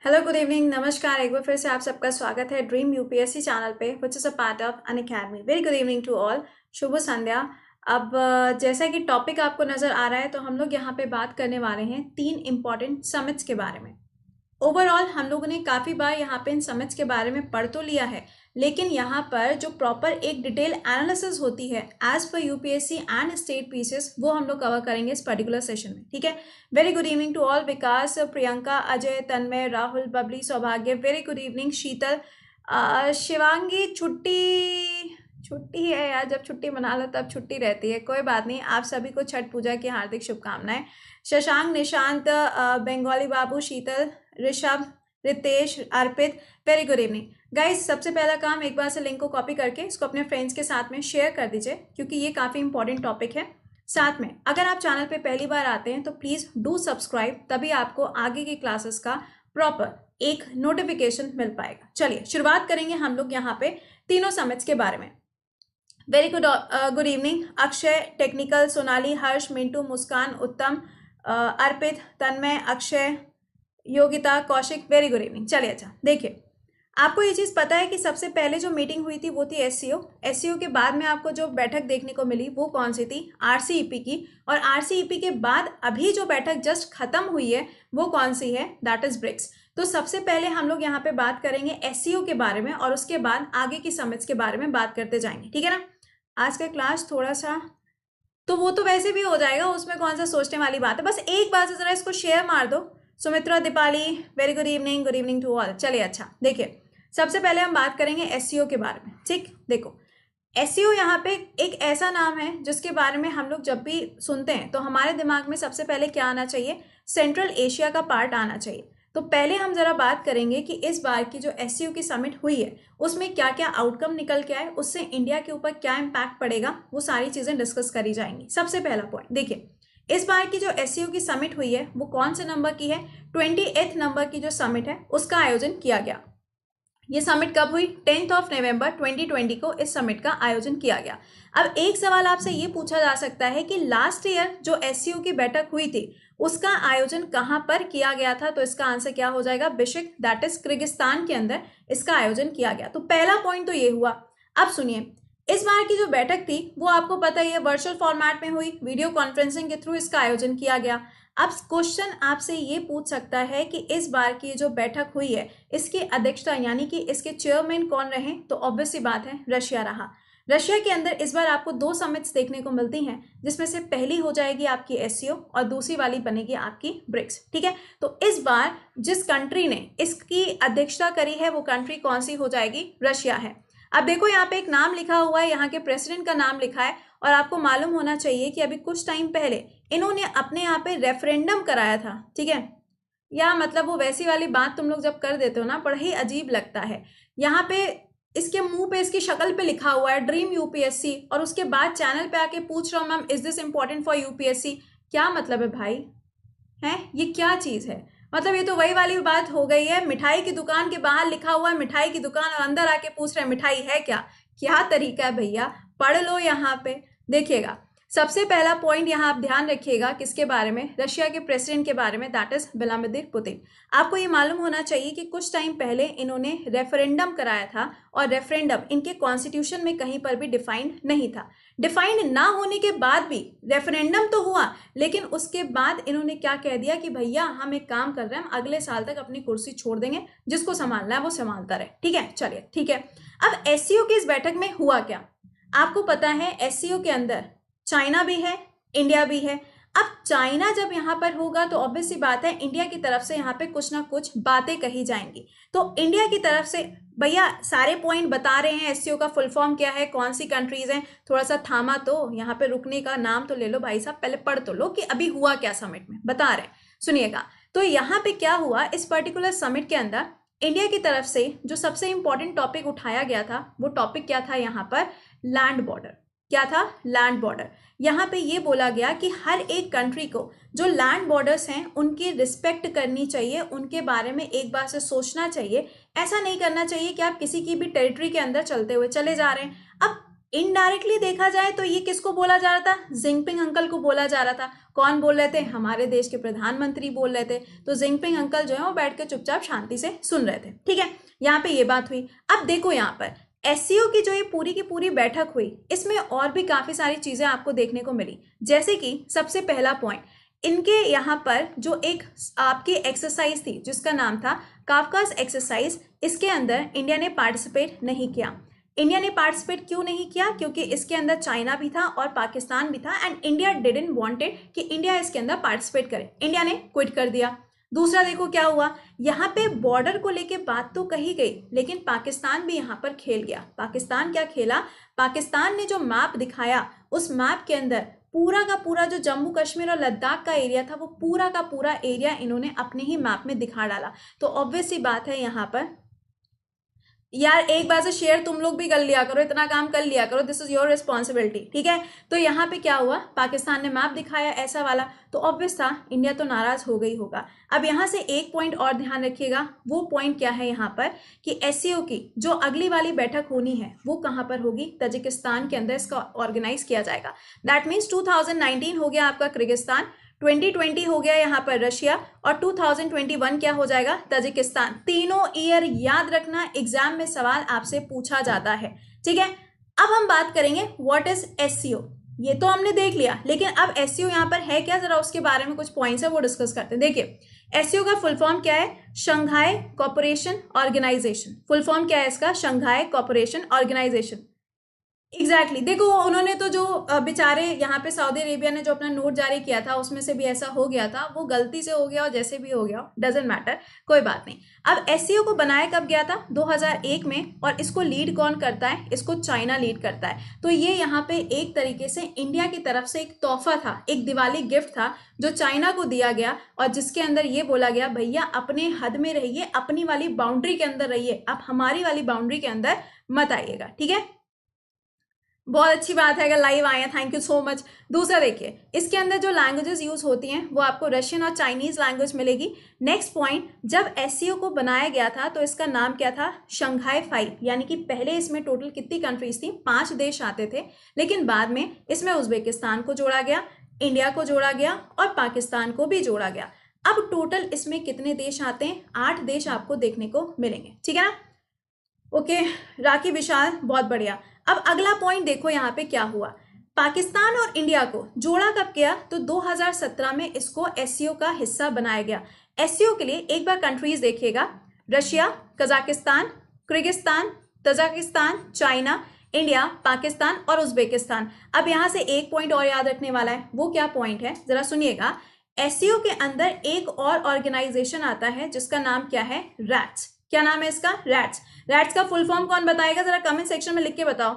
Hello good evening नमस्कार। एक बार फिर से आप सबका स्वागत है ड्रीम यूपीएससी चैनल पे which is a part of Unacademy. Very good evening to all. शुभ संध्या। अब जैसा कि टॉपिक आपको नज़र आ रहा है तो हम लोग यहाँ पे बात करने वाले हैं 3 इम्पॉर्टेंट समिट्स के बारे में। ओवरऑल हम लोगों ने काफ़ी बार यहाँ पे इन समिट्स के बारे में पढ़ तो लिया है, लेकिन यहाँ पर जो प्रॉपर एक डिटेल एनालिसिस होती है as per UPSC and state pieces, वो हम लोग कवर करेंगे इस पर्टिकुलर सेशन में। ठीक है। Very good evening to all. Vikas, Priyanka, Ajay, Tanmay, Rahul, Babli, Saubhagya. Very good evening Sheetal, Shivangi. छुट्टी छुट्टी है यार, जब छुट्टी मना लो तब छुट्टी रहती है, कोई बात नहीं। आप सभी को छठ पूजा की हार्दिक शुभकामनाएं। Shashank, Nishant, Bengali Babu, Sheetal, Rishabh, Ritesh, Arpit. Very good evening guys. सबसे पहला काम, एक बार से लिंक को कॉपी करके इसको अपने फ्रेंड्स के साथ में शेयर कर दीजिए, क्योंकि ये काफ़ी इंपॉर्टेंट टॉपिक है। साथ में अगर आप चैनल पे पहली बार आते हैं तो प्लीज़ डू सब्सक्राइब, तभी आपको आगे की क्लासेस का प्रॉपर एक नोटिफिकेशन मिल पाएगा। चलिए शुरुआत करेंगे हम लोग यहाँ पे तीनों समिट्स के बारे में। Very good evening Akshay, technical, Sonali, Harsh, Mintu, Muskan, Uttam, Arpit, Tanmay, Akshay, Yogita, Kaushik. Very good evening. चलिए अच्छा देखिए, आपको ये चीज़ पता है कि सबसे पहले जो मीटिंग हुई थी वो थी एससीओ के बाद में आपको जो बैठक देखने को मिली वो कौन सी थी? आरसीईपी की। और आरसीईपी के बाद अभी जो बैठक जस्ट खत्म हुई है वो कौन सी है? That is BRICS. तो सबसे पहले हम लोग यहाँ पे बात करेंगे एससीओ के बारे में और उसके बाद आगे की समिट्स के बारे में बात करते जाएंगे। ठीक है ना। आज का क्लास थोड़ा सा तो वो तो वैसे भी हो जाएगा, उसमें कौन सा सोचने वाली बात है। बस एक बार से जरा इसको शेयर मार दो। Sumitra, Deepali, very good evening to all. चलिए अच्छा देखिए, सबसे पहले हम बात करेंगे एससीओ के बारे में। ठीक, देखो एससीओ यहाँ पे एक ऐसा नाम है जिसके बारे में हम लोग जब भी सुनते हैं तो हमारे दिमाग में सबसे पहले क्या आना चाहिए? सेंट्रल एशिया का पार्ट आना चाहिए। तो पहले हम जरा बात करेंगे कि इस बार की जो एससीओ की समिट हुई है उसमें क्या क्या आउटकम निकल के आए, उससे इंडिया के ऊपर क्या इम्पैक्ट पड़ेगा, वो सारी चीजें डिस्कस करी जाएंगी। सबसे पहला पॉइंट देखिए, इस बार की जो एससीओ की समिट हुई है वो कौन से नंबर की है? 28 नंबर की जो समिट है उसका आयोजन किया गया। ये समिट कब हुई? 10 नवंबर 2020 को इस समिट का आयोजन किया गया। अब एक सवाल आपसे ये पूछा जा सकता है कि लास्ट ईयर जो एससीओ की बैठक हुई थी उसका आयोजन कहाँ पर किया गया था? तो इसका आंसर क्या हो जाएगा? बिश्केक, दैट इज किर्गिस्तान के अंदर इसका आयोजन किया गया। तो पहला पॉइंट तो ये हुआ। अब सुनिए, इस बार की जो बैठक थी वो आपको पता ही है वर्चुअल फॉर्मेट में हुई, वीडियो कॉन्फ्रेंसिंग के थ्रू इसका आयोजन किया गया। अब क्वेश्चन आपसे ये पूछ सकता है कि इस बार की जो बैठक हुई है इसकी अध्यक्षता यानी कि इसके चेयरमैन कौन रहे? तो ऑब्वियस सी बात है, रशिया रहा। रशिया के अंदर इस बार आपको 2 समिट्स देखने को मिलती हैं, जिसमें से पहली हो जाएगी आपकी एससीओ और दूसरी वाली बनेगी आपकी ब्रिक्स। ठीक है। तो इस बार जिस कंट्री ने इसकी अध्यक्षता करी है वो कंट्री कौन सी हो जाएगी? रशिया है। अब देखो यहाँ पे एक नाम लिखा हुआ है, यहाँ के प्रेसिडेंट का नाम लिखा है, और आपको मालूम होना चाहिए कि अभी कुछ टाइम पहले इन्होंने अपने यहाँ पे रेफरेंडम कराया था। ठीक है। या मतलब वो वैसी वाली बात तुम लोग जब कर देते हो ना, बड़ा ही अजीब लगता है। यहाँ पे इसके मुंह पे, इसकी शक्ल पे लिखा हुआ है ड्रीम यूपीएससी, और उसके बाद चैनल पे आके पूछ रहा हूँ ma'am is this important for UPSC. क्या मतलब है भाई? है ये क्या चीज है? मतलब ये तो वही वाली बात हो गई है, मिठाई की दुकान के बाहर लिखा हुआ है मिठाई की दुकान और अंदर आके पूछ रहे हैं मिठाई है क्या? क्या तरीका है भैया? पढ़ लो यहाँ पे। देखिएगा, सबसे पहला पॉइंट यहाँ आप ध्यान रखिएगा किसके बारे में? रशिया के प्रेसिडेंट के बारे में, दैट इज व्लादिमीर पुतिन। आपको ये मालूम होना चाहिए कि कुछ टाइम पहले इन्होंने रेफरेंडम कराया था और रेफरेंडम इनके कॉन्स्टिट्यूशन में कहीं पर भी डिफाइंड नहीं था। डिफाइंड ना होने के बाद भी रेफरेंडम तो हुआ, लेकिन उसके बाद इन्होंने क्या कह दिया कि भैया हम एक काम कर रहे हैं, हम अगले साल तक अपनी कुर्सी छोड़ देंगे, जिसको संभालना है वो संभालता रहे। ठीक है, चलिए ठीक है। अब एससीओ की इस बैठक में हुआ क्या? आपको पता है एससीओ के अंदर चाइना भी है, इंडिया भी है। अब चाइना जब यहाँ पर होगा तो ऑब्वियस सी बात है इंडिया की तरफ से यहाँ पे कुछ ना कुछ बातें कही जाएंगी। तो इंडिया की तरफ से भैया सारे पॉइंट बता रहे हैं, एससीओ का फुल फॉर्म क्या है, कौन सी कंट्रीज हैं। थोड़ा सा थामा तो यहाँ पे रुकने का नाम तो ले लो भाई साहब, पहले पढ़ तो लो कि अभी हुआ क्या समिट में, बता रहे हैं। सुनिएगा, तो यहाँ पे क्या हुआ इस पर्टिकुलर समिट के अंदर, इंडिया की तरफ से जो सबसे इंपॉर्टेंट टॉपिक उठाया गया था वो टॉपिक क्या था? यहाँ पर लैंड बॉर्डर। क्या था? Land border. यहाँ पे ये बोला गया कि हर एक कंट्री को जो लैंड बॉर्डर्स हैं उनकी रिस्पेक्ट करनी चाहिए, उनके बारे में एक बार से सोचना चाहिए। ऐसा नहीं करना चाहिए कि आप किसी की भी टेरिटरी के अंदर चलते हुए चले जा रहे हैं। अब इनडायरेक्टली देखा जाए तो ये किसको बोला जा रहा था, जिनपिंग अंकल को बोला जा रहा था। कौन बोल रहे थे, हमारे देश के प्रधानमंत्री बोल रहे थे। तो जिनपिंग अंकल जो है वो बैठ के चुपचाप शांति से सुन रहे थे, ठीक है। यहाँ पे ये बात हुई। अब देखो यहाँ पर एससीओ की जो ये पूरी की पूरी बैठक हुई, इसमें और भी काफी सारी चीजें आपको देखने को मिली। जैसे कि सबसे पहला पॉइंट, इनके यहाँ पर जो एक आपकी एक्सरसाइज थी जिसका नाम था काफकास एक्सरसाइज, इसके अंदर इंडिया ने पार्टिसिपेट नहीं किया। इंडिया ने पार्टिसिपेट क्यों नहीं किया, क्योंकि इसके अंदर चाइना भी था और पाकिस्तान भी था, एंड इंडिया डिडंट वांटेड कि इंडिया इसके अंदर पार्टिसिपेट करे। इंडिया ने क्विट कर दिया। दूसरा देखो क्या हुआ, यहाँ पे बॉर्डर को लेके बात तो कही गई, लेकिन पाकिस्तान भी यहाँ पर खेल गया। पाकिस्तान क्या खेला, पाकिस्तान ने जो मैप दिखाया, उस मैप के अंदर पूरा का पूरा जो जम्मू कश्मीर और लद्दाख का एरिया था, वो पूरा का पूरा एरिया इन्होंने अपने ही मैप में दिखा डाला। तो ऑब्वियस सी बात है यहाँ पर यार, एक बार से शेयर तुम लोग भी कर लिया करो, इतना काम कर लिया करो, दिस इज योर रिस्पॉन्सिबिलिटी, ठीक है। तो यहाँ पे क्या हुआ, पाकिस्तान ने मैप दिखाया ऐसा वाला, तो ऑब्वियस था इंडिया तो नाराज हो गई होगा। अब यहाँ से एक पॉइंट और ध्यान रखिएगा, वो पॉइंट क्या है यहाँ पर कि एससीओ की जो अगली वाली बैठक होनी है वो कहाँ पर होगी, तजिकिस्तान के अंदर इसका ऑर्गेनाइज किया जाएगा। दैट मीन्स 2019 हो गया आपका किर्गिस्तान, 2020 हो गया यहाँ पर रशिया, और 2021 क्या हो जाएगा, तजिकिस्तान। तीनों ईयर याद रखना, एग्जाम में सवाल आपसे पूछा जाता है, ठीक है। अब हम बात करेंगे व्हाट इज एससीओ। ये तो हमने देख लिया, लेकिन अब एससीओ यहाँ पर है क्या, जरा उसके बारे में कुछ पॉइंट्स है वो डिस्कस करते हैं। देखिए एससीओ का फुल फॉर्म क्या है, Shanghai cooperation organisation. Full form क्या है इसका, शंघाई कोऑपरेशन ऑर्गेनाइजेशन। एग्जैक्टली देखो उन्होंने तो जो बेचारे यहाँ पे सऊदी अरेबिया ने जो अपना नोट जारी किया था, उसमें से भी ऐसा हो गया था, वो गलती से हो गया और जैसे भी हो गया डजेंट मैटर, कोई बात नहीं। अब एससीओ को बनाया कब गया था, 2001 में, और इसको लीड कौन करता है, इसको चाइना लीड करता है। तो ये यहाँ पे एक तरीके से इंडिया की तरफ से एक तोहफा था, एक दिवाली गिफ्ट था जो चाइना को दिया गया, और जिसके अंदर ये बोला गया भैया अपने हद में रहिए, अपनी वाली बाउंड्री के अंदर रहिए, आप हमारी वाली बाउंड्री के अंदर मत आइएगा, ठीक है। बहुत अच्छी बात है अगर लाइव आए हैं, थैंक यू सो मच। दूसरा देखिए इसके अंदर जो लैंग्वेजेस यूज होती हैं वो आपको रशियन और चाइनीज लैंग्वेज मिलेगी। नेक्स्ट पॉइंट, जब एससीओ को बनाया गया था तो इसका नाम क्या था, शंघाई 5, यानी कि पहले इसमें टोटल कितनी कंट्रीज थी, 5 देश आते थे, लेकिन बाद में इसमें उज्बेकिस्तान को जोड़ा गया, इंडिया को जोड़ा गया और पाकिस्तान को भी जोड़ा गया। अब टोटल इसमें कितने देश आते हैं, 8 देश आपको देखने को मिलेंगे, ठीक है ना। ओके राखी विशाल, बहुत बढ़िया। अब अगला पॉइंट देखो यहाँ पे क्या हुआ, पाकिस्तान और इंडिया को जोड़ा कब किया, तो 2017 में इसको एससीओ का हिस्सा बनाया गया। एससीओ के लिए एक बार कंट्रीज देखिएगा, Russia, Kazakhstan, Kyrgyzstan, Tajikistan, China, India, Pakistan और उज्बेकिस्तान। अब यहाँ से एक पॉइंट और याद रखने वाला है, वो क्या पॉइंट है जरा सुनिएगा। एससीओ के अंदर एक और ऑर्गेनाइजेशन आता है जिसका नाम क्या है, रैट्स। क्या नाम है इसका, रैट्स। रैट्स का फुल फॉर्म कौन बताएगा, जरा कमेंट सेक्शन में लिख के बताओ।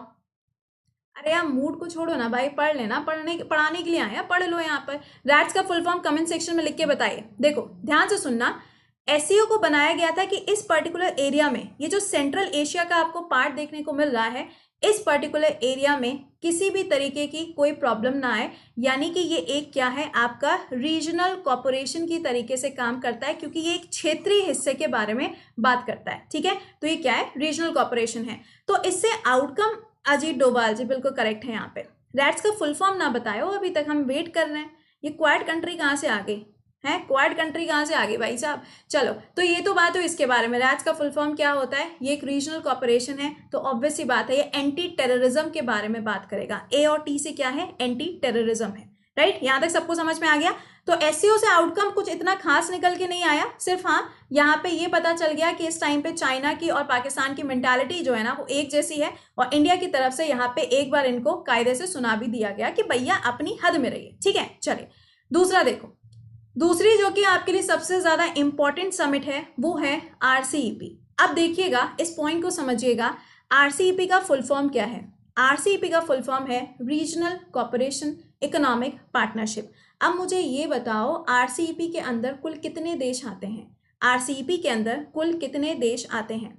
अरे यार मूड को छोड़ो ना भाई, पढ़ लेना, पढ़ाने के लिए आया, पढ़ लो यहाँ पर। रैट्स का फुल फॉर्म कमेंट सेक्शन में लिख के बताइए। देखो ध्यान से सुनना, एससीओ को बनाया गया था कि इस पर्टिकुलर एरिया में, ये जो सेंट्रल एशिया का आपको पार्ट देखने को मिल रहा है, इस पर्टिकुलर एरिया में किसी भी तरीके की कोई प्रॉब्लम ना आए, यानी कि ये एक क्या है आपका रीजनल कॉर्पोरेशन की तरीके से काम करता है, क्योंकि ये एक क्षेत्रीय हिस्से के बारे में बात करता है, ठीक है। तो ये क्या है, रीजनल कॉर्पोरेशन है। तो इससे आउटकम, अजीत डोभाल जी बिल्कुल करेक्ट है यहाँ पे। रैट्स का फुल फॉर्म ना बताए हो, अभी तक हम वेट कर रहे हैं। ये क्वाड कंट्री कहाँ से आ गई है, क्वाड कंट्री कहाँ से आ गई भाई साहब। चलो तो ये तो बात हो इसके बारे में, रैट्स का फुल फॉर्म क्या होता है, ये एक रीजनल कॉर्पोरेशन है, तो ऑब्वियस सी बात है ये एंटी टेररिज्म के बारे में बात करेगा। ए और टी से क्या है, एंटी टेररिज्म है, राइट। यहाँ तक सबको समझ में आ गया। तो एससीओ से आउटकम कुछ इतना खास निकल के नहीं आया, सिर्फ हाँ यहाँ पे ये पता चल गया कि इस टाइम पे चाइना की और पाकिस्तान की मेंटालिटी जो है ना वो एक जैसी है, और इंडिया की तरफ से यहाँ पे एक बार इनको कायदे से सुना भी दिया गया कि भैया अपनी हद में रहिए, ठीक है। चलिए दूसरा देखो, दूसरी जो कि आपके लिए सबसे ज्यादा इंपॉर्टेंट समिट है वो है आरसीईपी। अब देखिएगा इस पॉइंट को समझिएगा, आरसीईपी का फुल फॉर्म क्या है। आरसीईपी का फुल फॉर्म है रीजनल कोऑपरेशन इकोनॉमिक पार्टनरशिप। अब मुझे ये बताओ आरसीईपी के अंदर कुल कितने देश आते हैं, आरसीईपी के अंदर कुल कितने देश आते हैं।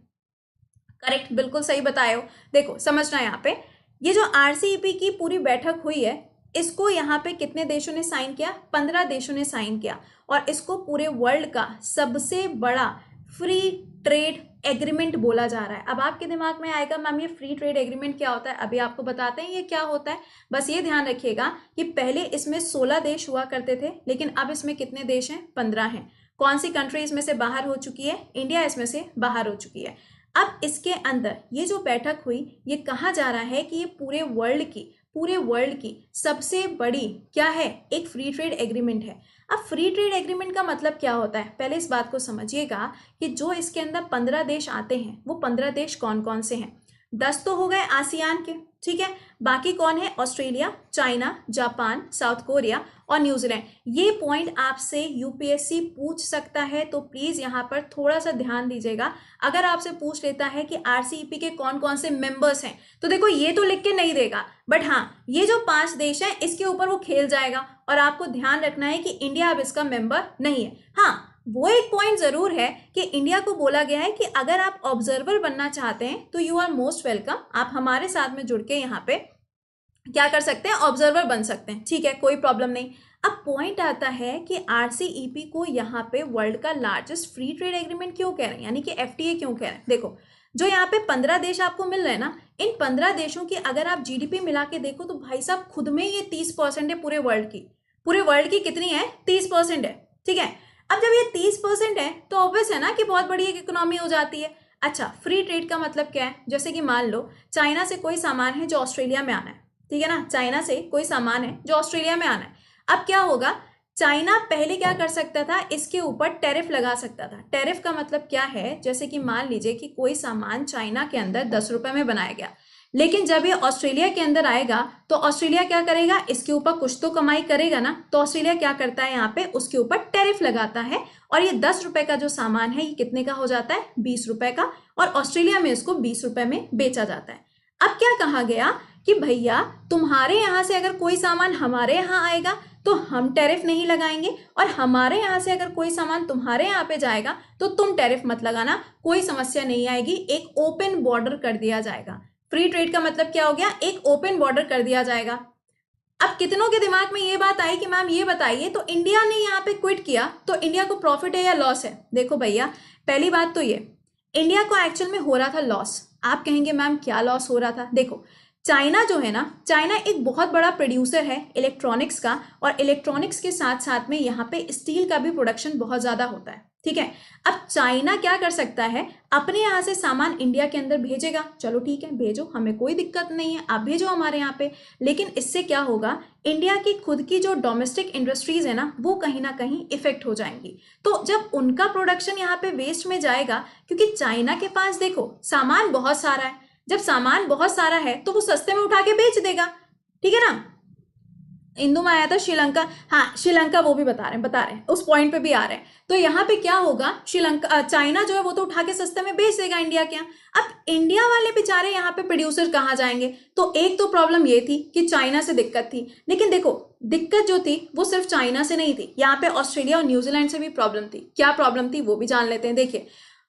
करेक्ट, बिल्कुल सही बताए हो। देखो समझना यहाँ पे, ये जो आरसीईपी की पूरी बैठक हुई है, इसको यहाँ पे कितने देशों ने साइन किया, 15 देशों ने साइन किया, और इसको पूरे वर्ल्ड का सबसे बड़ा फ्री ट्रेड एग्रीमेंट बोला जा रहा है। अब आपके दिमाग में आएगा मैम ये फ्री ट्रेड एग्रीमेंट क्या होता है, अभी आपको बताते हैं ये क्या होता है। बस ये ध्यान रखिएगा कि पहले इसमें 16 देश हुआ करते थे, लेकिन अब इसमें कितने देश हैं, 15 हैं। कौन सी कंट्री इसमें से बाहर हो चुकी है, इंडिया इसमें से बाहर हो चुकी है। अब इसके अंदर ये जो बैठक हुई, ये कहा जा रहा है कि ये पूरे वर्ल्ड की सबसे बड़ी क्या है, एक फ्री ट्रेड एग्रीमेंट है। अब फ्री ट्रेड एग्रीमेंट का मतलब क्या होता है, पहले इस बात को समझिएगा कि जो इसके अंदर 15 देश आते हैं वो 15 देश कौन कौन से हैं। 10 तो हो गए आसियान के, ठीक है। बाकी कौन है, Australia, China, Japan, south Korea और न्यूजीलैंड। ये पॉइंट आपसे यूपीएससी पूछ सकता है, तो प्लीज यहाँ पर थोड़ा सा ध्यान दीजिएगा। अगर आपसे पूछ लेता है कि आरसीईपी के कौन कौन से मेंबर्स हैं, तो देखो ये तो लिख के नहीं देगा, बट हाँ ये जो 5 देश हैं इसके ऊपर वो खेल जाएगा और आपको ध्यान रखना है कि इंडिया अब इसका मेंबर नहीं है। हाँ वो एक पॉइंट जरूर है कि इंडिया को बोला गया है कि अगर आप ऑब्जर्वर बनना चाहते हैं तो यू आर मोस्ट वेलकम, आप हमारे साथ में जुड़ के यहाँ पे क्या कर सकते हैं, ऑब्जर्वर बन सकते हैं, ठीक है, कोई प्रॉब्लम नहीं। अब पॉइंट आता है कि आरसीईपी को यहाँ पे वर्ल्ड का लार्जेस्ट फ्री ट्रेड एग्रीमेंट क्यों कह रहे हैं, यानी कि एफटीए क्यों कह रहे हैं। देखो जो यहाँ पे 15 देश आपको मिल रहे हैं ना, इन 15 देशों की अगर आप जीडीपी मिला के देखो तो भाई साहब खुद में ये 30% है पूरे वर्ल्ड की कितनी है, 30% है, ठीक है। अब जब ये 30% है तो ऑब्वियस है ना कि बहुत बड़ी एक इकोनॉमी हो जाती है। अच्छा फ्री ट्रेड का मतलब क्या है, जैसे कि मान लो चाइना से कोई सामान है जो ऑस्ट्रेलिया में आना है, ठीक है ना, चाइना से कोई सामान है जो ऑस्ट्रेलिया में आना है। अब क्या होगा, चाइना पहले क्या कर सकता था, इसके ऊपर टैरिफ लगा सकता था। टैरिफ का मतलब क्या है, जैसे कि मान लीजिए कि कोई सामान चाइना के अंदर 10 रुपए में बनाया गया, लेकिन जब ये ऑस्ट्रेलिया के अंदर आएगा तो ऑस्ट्रेलिया क्या करेगा, इसके ऊपर कुछ तो कमाई करेगा ना, तो ऑस्ट्रेलिया क्या करता है, यहाँ पे उसके ऊपर टैरिफ लगाता है और ये 10 रुपए का जो सामान है ये कितने का हो जाता है, 20 रुपए का, और ऑस्ट्रेलिया में इसको 20 रुपए में बेचा जाता है। अब क्या कहा गया कि भैया तुम्हारे यहाँ से अगर कोई सामान हमारे यहाँ आएगा तो हम टैरिफ नहीं लगाएंगे, और हमारे यहाँ से अगर कोई सामान तुम्हारे यहाँ पे जाएगा तो तुम टैरिफ मत लगाना, कोई समस्या नहीं आएगी, एक ओपन बॉर्डर कर दिया जाएगा। फ्री ट्रेड का मतलब क्या हो गया, एक ओपन बॉर्डर कर दिया जाएगा। अब कितनों के दिमाग में ये बात आई कि मैम ये बताइए तो इंडिया ने यहाँ पे क्विट किया तो इंडिया को प्रॉफिट है या लॉस है। देखो भैया पहली बात तो ये, इंडिया को एक्चुअल में हो रहा था लॉस। आप कहेंगे मैम क्या लॉस हो रहा था, देखो चाइना जो है ना, चाइना एक बहुत बड़ा प्रोड्यूसर है इलेक्ट्रॉनिक्स का, और इलेक्ट्रॉनिक्स के साथ साथ में यहाँ पे स्टील का भी प्रोडक्शन बहुत ज्यादा होता है, ठीक है। अब चाइना क्या कर सकता है, अपने यहाँ से सामान इंडिया के अंदर भेजेगा, चलो ठीक है भेजो, हमें कोई दिक्कत नहीं है, आप भेजो हमारे यहाँ पे, लेकिन इससे क्या होगा, इंडिया की खुद की जो डोमेस्टिक इंडस्ट्रीज है ना वो कहीं ना कहीं इफेक्ट हो जाएंगी। तो जब उनका प्रोडक्शन यहाँ पे वेस्ट में जाएगा, क्योंकि चाइना के पास देखो सामान बहुत सारा है, जब सामान बहुत सारा है तो वो सस्ते में उठा के बेच देगा, ठीक है ना। इंदु में आया था श्रीलंका, हाँ श्रीलंका वो भी बता रहे हैं उस पॉइंट पे भी आ रहे हैं। तो यहाँ पे क्या होगा, श्रीलंका चाइना जो है वो तो उठा के सस्ते में बेच देगा इंडिया के यहाँ। अब इंडिया वाले बेचारे यहाँ पे प्रोड्यूसर कहाँ जाएंगे, तो एक तो प्रॉब्लम ये थी कि चाइना से दिक्कत थी, लेकिन देखो दिक्कत जो थी वो सिर्फ चाइना से नहीं थी, यहाँ पे ऑस्ट्रेलिया और न्यूजीलैंड से भी प्रॉब्लम थी। क्या प्रॉब्लम थी वो भी जान लेते हैं। देखिए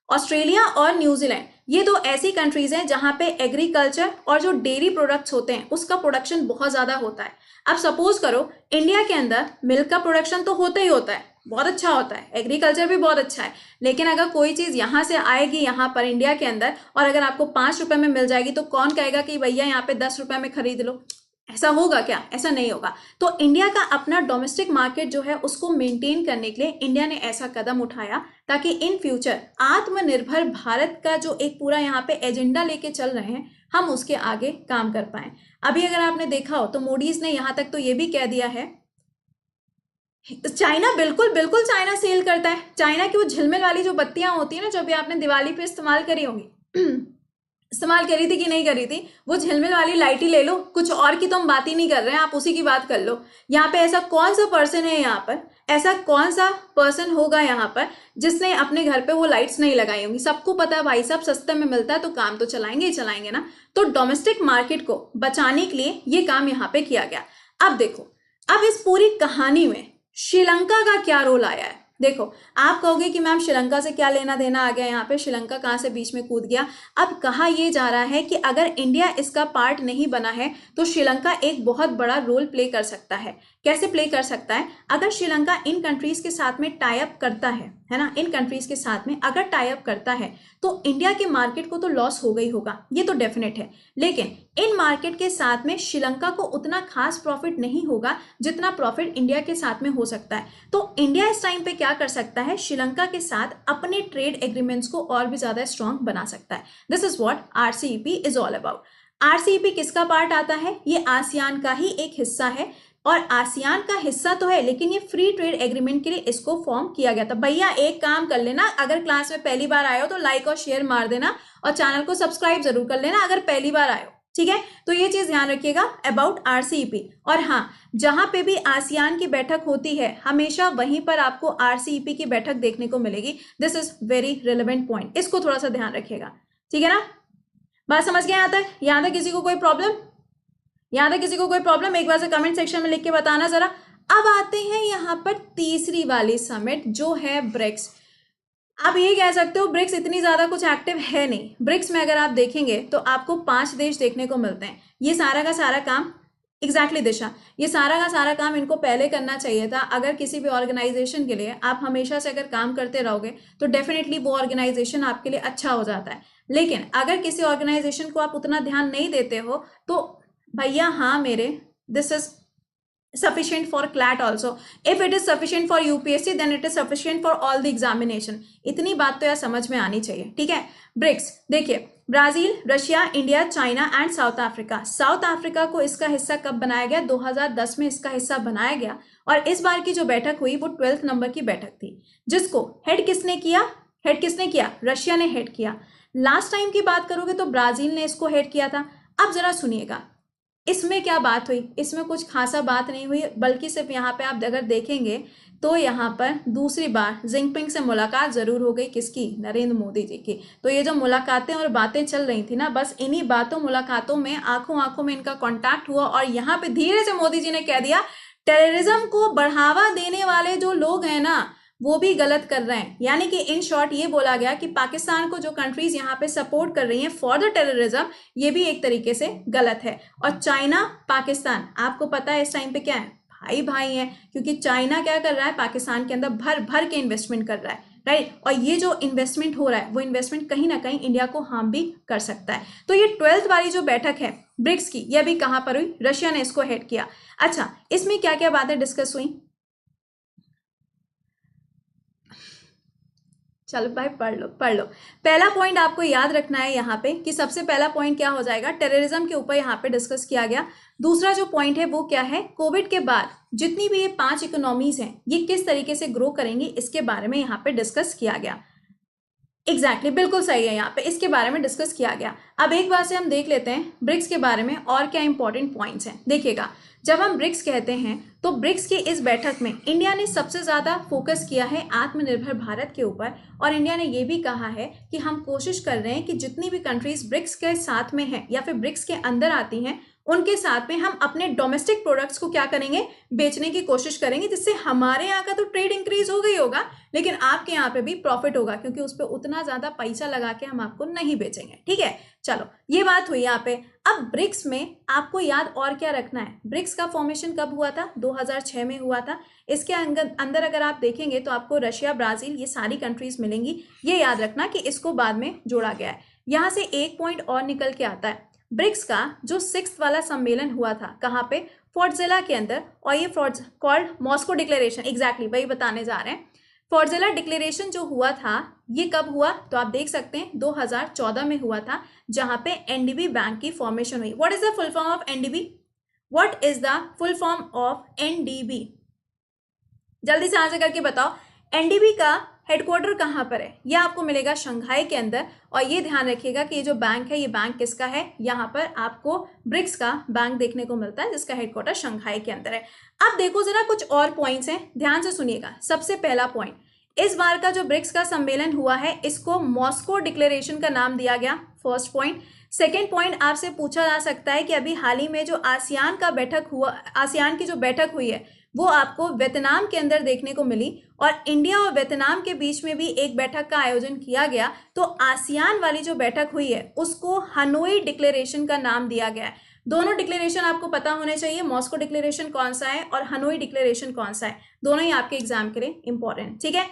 ऑस्ट्रेलिया और न्यूजीलैंड ये दो ऐसी कंट्रीज हैं जहां पे एग्रीकल्चर और जो डेयरी प्रोडक्ट्स होते हैं उसका प्रोडक्शन बहुत ज्यादा होता है। अब सपोज करो इंडिया के अंदर मिल्क का प्रोडक्शन तो होता ही होता है, बहुत अच्छा होता है, एग्रीकल्चर भी बहुत अच्छा है, लेकिन अगर कोई चीज यहाँ से आएगी यहाँ पर इंडिया के अंदर और अगर आपको 5 रुपए में मिल जाएगी तो कौन कहेगा कि भैया यहाँ पे 10 रुपए में खरीद लो, ऐसा होगा क्या, ऐसा नहीं होगा। तो इंडिया का अपना डोमेस्टिक मार्केट जो है उसको मेंटेन करने के लिए इंडिया ने ऐसा कदम उठाया ताकि इन फ्यूचर आत्मनिर्भर भारत का जो एक पूरा यहाँ पे एजेंडा लेके चल रहे हैं हम उसके आगे काम कर पाए। अभी अगर आपने देखा हो तो मोडीज ने यहाँ तक तो ये भी कह दिया है, चाइना बिल्कुल बिल्कुल चाइना सेल करता है। चाइना की वो झिलमिल वाली जो बत्तियां होती है ना, जो अभी आपने दिवाली पे इस्तेमाल करी होंगी इस्तेमाल करी थी कि नहीं करी थी, वो झिलमिल वाली लाइट ही ले लो, कुछ और की तो हम बात ही नहीं कर रहे हैं, आप उसी की बात कर लो। यहाँ पे ऐसा कौन सा पर्सन है, यहाँ पर ऐसा कौन सा पर्सन होगा यहाँ पर जिसने अपने घर पे वो लाइट्स नहीं लगाई होंगी। सबको पता है भाई साहब सस्ते में मिलता है तो काम तो चलाएंगे ही चलाएंगे ना। तो डोमेस्टिक मार्केट को बचाने के लिए ये काम यहाँ पे किया गया। अब देखो अब इस पूरी कहानी में श्रीलंका का क्या रोल आया है। देखो आप कहोगे कि मैम श्रीलंका से क्या लेना देना आ गया यहाँ पे, श्रीलंका कहाँ से बीच में कूद गया। अब कहा यह जा रहा है कि अगर इंडिया इसका पार्ट नहीं बना है तो श्रीलंका एक बहुत बड़ा रोल प्ले कर सकता है। कैसे प्ले कर सकता है? अगर श्रीलंका इन कंट्रीज के साथ में टाई अप करता है ना, इन कंट्रीज के साथ में अगर टाई अप करता है तो इंडिया के मार्केट को तो लॉस होगा ही होगा, ये तो डेफिनेट है। लेकिन इन मार्केट के साथ में श्रीलंका को उतना खास प्रॉफिट नहीं होगा जितना प्रॉफिट इंडिया के साथ में हो सकता है। तो इंडिया इस टाइम पे क्या कर सकता है? श्रीलंका के साथ अपने ट्रेड एग्रीमेंट्स को और भी ज्यादा स्ट्रांग बना सकता है। This is what RCEP is all about. RCEP किसका पार्ट आता है? ये आसियान का ही एक हिस्सा है, और आसियान का हिस्सा तो है लेकिन ये फ्री ट्रेड एग्रीमेंट के लिए इसको फॉर्म किया गया था। भैया एक काम कर लेना, अगर क्लास में पहली बार आए हो तो लाइक और शेयर मार देना और चैनल को सब्सक्राइब जरूर कर लेना अगर पहली बार आए हो, ठीक है? तो ये चीज ध्यान रखिएगा अबाउट आरसीईपी। और हाँ, जहां पे भी आसियान की बैठक होती है हमेशा वहीं पर आपको आरसीईपी की बैठक देखने को मिलेगी। This is very relevant point, इसको थोड़ा सा ध्यान रखिएगा, ठीक है ना? बात समझ गए? यहां तक किसी को कोई प्रॉब्लम? यहां तक किसी को कोई प्रॉब्लम? एक बार से कमेंट सेक्शन में लिख के बताना जरा। अब आते हैं यहां पर तीसरी वाली समिट जो है ब्रिक्स। आप ये कह सकते हो ब्रिक्स इतनी ज्यादा कुछ एक्टिव है नहीं। ब्रिक्स में अगर आप देखेंगे तो आपको 5 देश देखने को मिलते हैं। ये सारा का सारा काम एग्जैक्टली दिशा, ये सारा का सारा काम इनको पहले करना चाहिए था। अगर किसी भी ऑर्गेनाइजेशन के लिए आप हमेशा से अगर काम करते रहोगे तो डेफिनेटली वो ऑर्गेनाइजेशन आपके लिए अच्छा हो जाता है। लेकिन अगर किसी ऑर्गेनाइजेशन को आप उतना ध्यान नहीं देते हो तो भैया हाँ मेरे, this is sufficient for CLAT also. If it is sufficient for UPSC then it is sufficient for all the examination. इतनी बात तो यार समझ में आनी चाहिए, ठीक है? ब्रिक्स देखिए, Brazil, Russia, India, China and south Africa. South Africa को इसका हिस्सा कब बनाया गया? 2010 में इसका हिस्सा बनाया गया। और इस बार की जो बैठक हुई वो 12th नंबर की बैठक थी, जिसको हेड किसने किया? रशिया ने हेड किया। लास्ट टाइम की बात करोगे तो ब्राजील ने इसको हेड किया था। अब जरा सुनिएगा इसमें क्या बात हुई। इसमें कुछ खासा बात नहीं हुई, बल्कि सिर्फ यहाँ पे आप अगर देखेंगे तो यहाँ पर दूसरी बार जिनपिंग से मुलाकात जरूर हो गई। किसकी? नरेंद्र मोदी जी की। तो ये जो मुलाकातें और बातें चल रही थी ना, बस इन्हीं बातों मुलाकातों में आंखों में इनका कॉन्टैक्ट हुआ और यहाँ पे धीरे से मोदी जी ने कह दिया टेररिज्म को बढ़ावा देने वाले जो लोग हैं ना वो भी गलत कर रहे हैं। यानी कि इन शॉर्ट ये बोला गया कि पाकिस्तान को जो कंट्रीज यहाँ पे सपोर्ट कर रही हैं फॉर द टेररिज्म, ये भी एक तरीके से गलत है। और चाइना पाकिस्तान, आपको पता है इस टाइम पे क्या है? भाई है, क्योंकि चाइना क्या कर रहा है? पाकिस्तान के अंदर भर भर के इन्वेस्टमेंट कर रहा है, राइट? और ये जो इन्वेस्टमेंट हो रहा है वो इन्वेस्टमेंट कहीं ना कहीं इंडिया को हार्म भी कर सकता है। तो ये 12th वाली जो बैठक है ब्रिक्स की, ये भी कहाँ पर हुई? रशिया ने इसको हेड किया। अच्छा, इसमें क्या क्या बातें डिस्कस हुई? चलो भाई पढ़ लो। पहला पॉइंट आपको याद रखना है यहाँ पे कि सबसे पहला पॉइंट क्या हो जाएगा? टेररिज्म के ऊपर यहाँ पे डिस्कस किया गया। दूसरा जो पॉइंट है वो क्या है? कोविड के बाद जितनी भी ये 5 इकोनॉमीज हैं ये किस तरीके से ग्रो करेंगी, इसके बारे में यहाँ पे डिस्कस किया गया। एग्जैक्टली बिल्कुल सही है, यहाँ पे इसके बारे में डिस्कस किया गया। अब एक बार से हम देख लेते हैं ब्रिक्स के बारे में और क्या इंपॉर्टेंट पॉइंट्स हैं। देखिएगा, जब हम ब्रिक्स कहते हैं तो ब्रिक्स की इस बैठक में इंडिया ने सबसे ज्यादा फोकस किया है आत्मनिर्भर भारत के ऊपर। और इंडिया ने यह भी कहा है कि हम कोशिश कर रहे हैं कि जितनी भी कंट्रीज ब्रिक्स के साथ में हैं या फिर ब्रिक्स के अंदर आती हैं उनके साथ में हम अपने डोमेस्टिक प्रोडक्ट्स को क्या करेंगे? बेचने की कोशिश करेंगे, जिससे हमारे यहाँ का तो ट्रेड इंक्रीज हो गई होगा लेकिन आपके यहाँ पे भी प्रॉफिट होगा, क्योंकि उस पर उतना ज्यादा पैसा लगा के हम आपको नहीं बेचेंगे, ठीक है? चलो, ये बात हुई यहाँ पे। अब ब्रिक्स में आपको याद और क्या रखना है? ब्रिक्स का फॉर्मेशन कब हुआ था? 2006 में हुआ था। इसके अंदर अगर आप देखेंगे तो आपको रशिया, ब्राजील, ये सारी कंट्रीज मिलेंगी। ये याद रखना कि इसको बाद में जोड़ा गया है। यहाँ से एक पॉइंट और निकल के आता है। ब्रिक्स का जो 6th वाला सम्मेलन हुआ था, कहाँ पे? फोर्टजेला के अंदर। और ये कॉल्ड मॉस्को डिक्लेरेशन, एग्जैक्टली वही बताने जा रहे हैं। फोर्टजेला डिक्लेरेशन जो हुआ था ये कब हुआ? तो आप देख सकते हैं 2014 में हुआ था, जहां पे एनडीबी बैंक की फॉर्मेशन हुई। What is the full form of NDB? What is the full form of NDB? जल्दी से आंसर करके बताओ। एनडीबी का हेडक्वार्टर कहाँ पर है? ये आपको मिलेगा शंघाई के अंदर। और ये ध्यान रखिएगा कि ये जो बैंक है ये बैंक किसका है? यहाँ पर आपको ब्रिक्स का बैंक देखने को मिलता है जिसका हेडक्वार्टर शंघाई के अंदर है। अब देखो जरा कुछ और पॉइंट्स हैं, ध्यान से सुनिएगा। सबसे पहला पॉइंट, इस बार का जो ब्रिक्स का सम्मेलन हुआ है इसको मॉस्को डिक्लेरेशन का नाम दिया गया, फर्स्ट पॉइंट। सेकेंड पॉइंट, आपसे पूछा जा सकता है कि अभी हाल ही में जो आसियान की जो बैठक हुई है वो आपको वियतनाम के अंदर देखने को मिली और इंडिया और वियतनाम के बीच में भी एक बैठक का आयोजन किया गया। तो आसियान वाली जो बैठक हुई है उसको हनोई डिक्लेरेशन का नाम दिया गया है। दोनों डिक्लेरेशन आपको पता होने चाहिए, मॉस्को डिक्लेरेशन कौन सा है और हनोई डिक्लेरेशन कौन सा है, दोनों ही आपके एग्जाम के लिए इंपॉर्टेंट। ठीक है,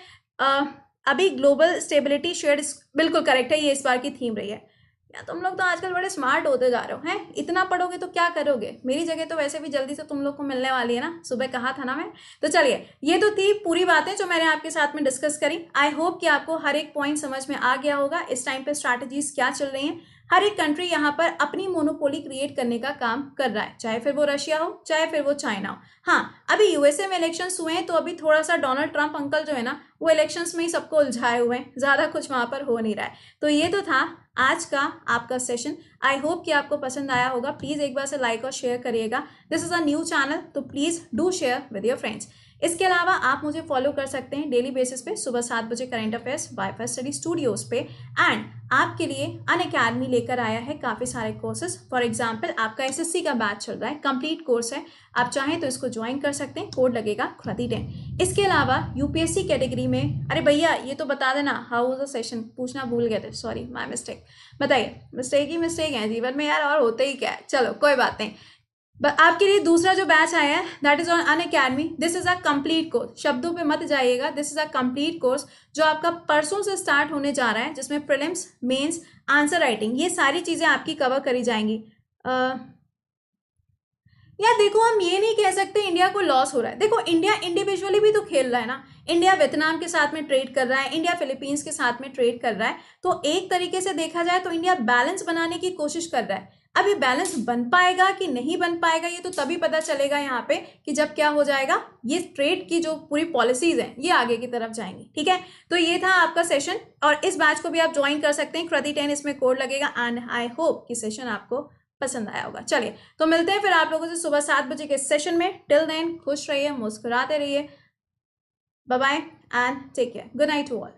अभी ग्लोबल स्टेबिलिटी शेयर्ड, बिल्कुल करेक्ट है, ये इस बार की थीम रही है। या तुम लोग तो आजकल बड़े स्मार्ट होते जा रहे हो हैं, इतना पढ़ोगे तो क्या करोगे, मेरी जगह तो वैसे भी जल्दी से तुम लोग को मिलने वाली है ना, सुबह कहा था ना मैं। तो चलिए, ये तो थी पूरी बातें जो मैंने आपके साथ में डिस्कस करी। आई होप कि आपको हर एक पॉइंट समझ में आ गया होगा, इस टाइम पे स्ट्रैटेजीज क्या चल रही हैं। हर एक कंट्री यहाँ पर अपनी मोनोपोली क्रिएट करने का काम कर रहा है, चाहे फिर वो रशिया हो, चाहे फिर वो चाइना हो। हाँ, अभी यूएसए में इलेक्शंस हुए हैं, तो अभी थोड़ा सा डोनाल्ड ट्रंप अंकल जो है ना, वो इलेक्शंस में ही सबको उलझाए हुए हैं, ज्यादा कुछ वहां पर हो नहीं रहा है। तो ये तो था आज का आपका सेशन। आई होप कि आपको पसंद आया होगा। प्लीज एक बार से लाइक और शेयर करिएगा। This is a new channel, तो please do share with your friends. इसके अलावा आप मुझे फॉलो कर सकते हैं डेली बेसिस पे, सुबह 7 बजे current affairs wifi study studios पे। एंड आपके लिए अनअकैडमी लेकर आया है काफ़ी सारे कोर्सेज। फॉर एग्जाम्पल, आपका एसएससी का बैच चल रहा है, कंप्लीट कोर्स है, आप चाहें तो इसको ज्वाइन कर सकते हैं, कोड लगेगा Krati10। इसके अलावा यूपीएससी कैटेगरी में, अरे भैया ये तो बता देना, हाउ वाज द सेशन, पूछना भूल गए थे, सॉरी माय मिस्टेक। बताइए, मिस्टेक ही मिस्टेक है जीवन में यार, और होते ही क्या है, चलो कोई बात नहीं। आपके लिए दूसरा जो बैच आया है that is on Unacademy. This is a complete course, शब्दों पे मत जाइएगा, this is a complete course जो आपका परसों से स्टार्ट होने जा रहा है, जिसमें प्रीलिम्स, मेंस, आंसर राइटिंग, ये सारी चीजें आपकी कवर करी जाएंगी। यार देखो, हम ये नहीं कह सकते इंडिया को लॉस हो रहा है। देखो, इंडिया इंडिविजुअली भी तो खेल रहा है ना, इंडिया वियतनाम के साथ में ट्रेड कर रहा है, इंडिया फिलीपींस के साथ में ट्रेड कर रहा है। तो एक तरीके से देखा जाए तो इंडिया बैलेंस बनाने की कोशिश कर रहा है। अब ये बैलेंस बन पाएगा कि नहीं बन पाएगा, ये तो तभी पता चलेगा यहाँ पे कि जब क्या हो जाएगा, ये ट्रेड की जो पूरी पॉलिसीज हैं ये आगे की तरफ जाएंगी। ठीक है, तो ये था आपका सेशन, और इस बैच को भी आप ज्वाइन कर सकते हैं, Krati10 इसमें कोड लगेगा। एंड आई होप कि सेशन आपको पसंद आया होगा। चलिए, तो मिलते हैं फिर आप लोगों से सुबह 7 बजे के सेशन में। टिल देन खुश रहिए, मुस्कुराते रहिए, bye bye and take care, good night to all.